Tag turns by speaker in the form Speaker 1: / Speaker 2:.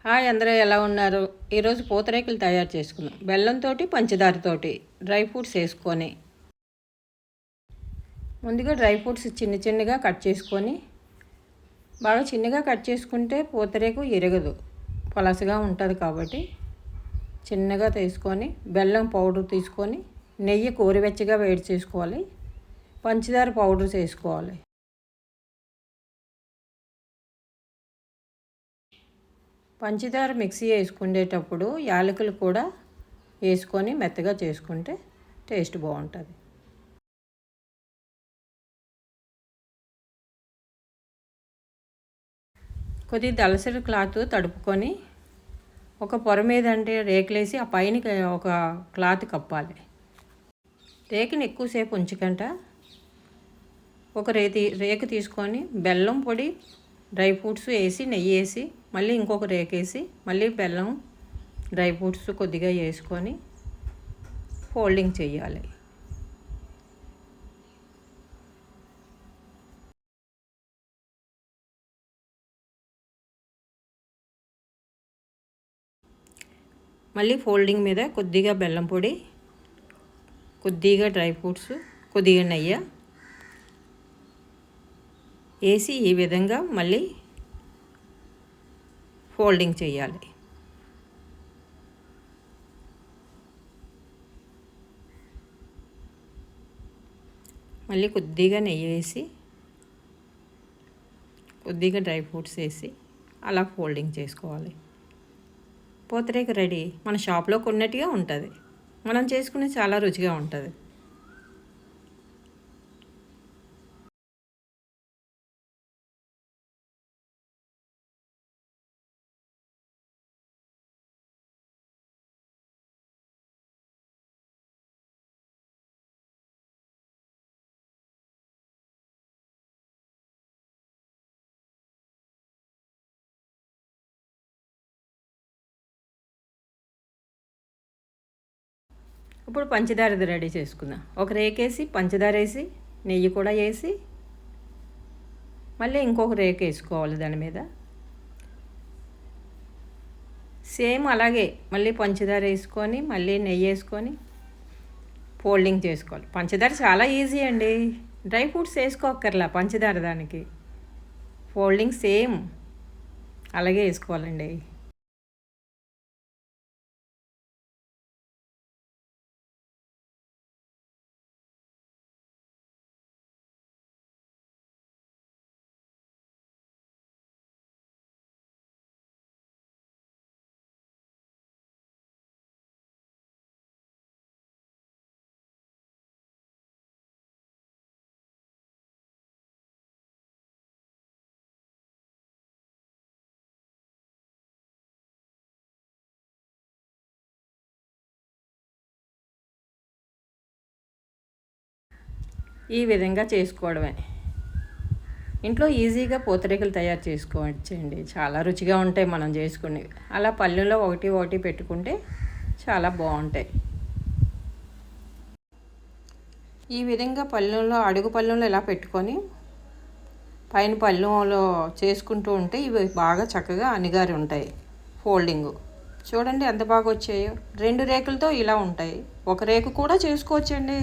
Speaker 1: Hi, అందరూ ఎలా ఉన్నారు? ఈరోజు పూతరేకులు తయారు చేసుకుందాం. బెల్లంతో పంచదారతోటి డ్రై ఫ్రూట్స్ వేసుకొని, ముందుగా డ్రై ఫ్రూట్స్ చిన్న చిన్నగా కట్ చేసుకొని, బాగా చిన్నగా కట్ చేసుకుంటే పూతరేకు ఎరగదు, పలసగా ఉంటుంది కాబట్టి చిన్నగా తీసుకొని, బెల్లం పౌడర్ తీసుకొని, నెయ్యి కోరివెచ్చగా వేడి చేసుకోవాలి, పంచదార పౌడర్స్ వేసుకోవాలి. పంచదార మిక్సీ వేసుకునేటప్పుడు యాలకులు కూడా వేసుకొని మెత్తగా చేసుకుంటే టేస్ట్ బాగుంటుంది. కొద్దిగా దలసరి క్లాత్ తడుపుకొని ఒక పొర మీద అంటే రేకులేసి ఆ పైన ఒక క్లాత్ కప్పాలి. రేకుని ఎక్కువసేపు ఉంచకంట ఒక రేకు తీసుకొని బెల్లం పొడి, డ్రై ఫ్రూట్స్ వేసి, నెయ్యి వేసి, మళ్ళీ ఇంకొక రేకు వేసి, మళ్ళీ బెల్లం, డ్రై ఫ్రూట్స్ కొద్దిగా వేసుకొని ఫోల్డింగ్ చేయాలి. మళ్ళీ ఫోల్డింగ్ మీద కొద్దిగా బెల్లం పొడి, కొద్దిగా డ్రై ఫ్రూట్స్, కొద్దిగా నెయ్యి వేసి ఈ విధంగా మళ్ళీ ఫోల్డింగ్ చేయాలి. మళ్ళీ కొద్దిగా నెయ్యి వేసి, కొద్దిగా డ్రై ఫ్రూట్స్ వేసి అలా ఫోల్డింగ్ చేసుకోవాలి. పూతరేకు రెడీ. మన షాప్లో కొన్నట్టుగా ఉంటుంది, మనం చేసుకునే చాలా రుచిగా ఉంటుంది. ఇప్పుడు పంచదారది రెడీ చేసుకుందాం. ఒక రేకేసి పంచదార వేసి, నెయ్యి కూడా వేసి, మళ్ళీ ఇంకొక రేకు వేసుకోవాలి దాని మీద. సేమ్ అలాగే మళ్ళీ పంచదార వేసుకొని, మళ్ళీ నెయ్యి వేసుకొని ఫోల్డింగ్ చేసుకోవాలి. పంచదార చాలా ఈజీ అండి, డ్రై ఫ్రూట్స్ వేసుకోక్కర్లా పంచదార దానికి. ఫోల్డింగ్ సేమ్ అలాగే వేసుకోవాలండి. ఈ విధంగా చేసుకోవడమే. ఇంట్లో ఈజీగా పూతరేకులు తయారు చేసుకోవచ్చండి, చాలా రుచిగా ఉంటాయి మనం చేసుకునేవి. అలా పళ్ళెంలో ఒకటి ఒకటి పెట్టుకుంటే చాలా బాగుంటాయి. ఈ విధంగా పళ్ళెంలో, అడుగు పళ్ళెంలో ఇలా పెట్టుకొని పైన పళ్ళెంలో చేసుకుంటూ ఉంటే ఇవి బాగా చక్కగా అణిగారి ఉంటాయి. ఫోల్డింగు చూడండి ఎంత బాగా వచ్చాయో. 2 రేకులతో ఇలా ఉంటాయి. ఒక రేకు కూడా చేసుకోవచ్చండి.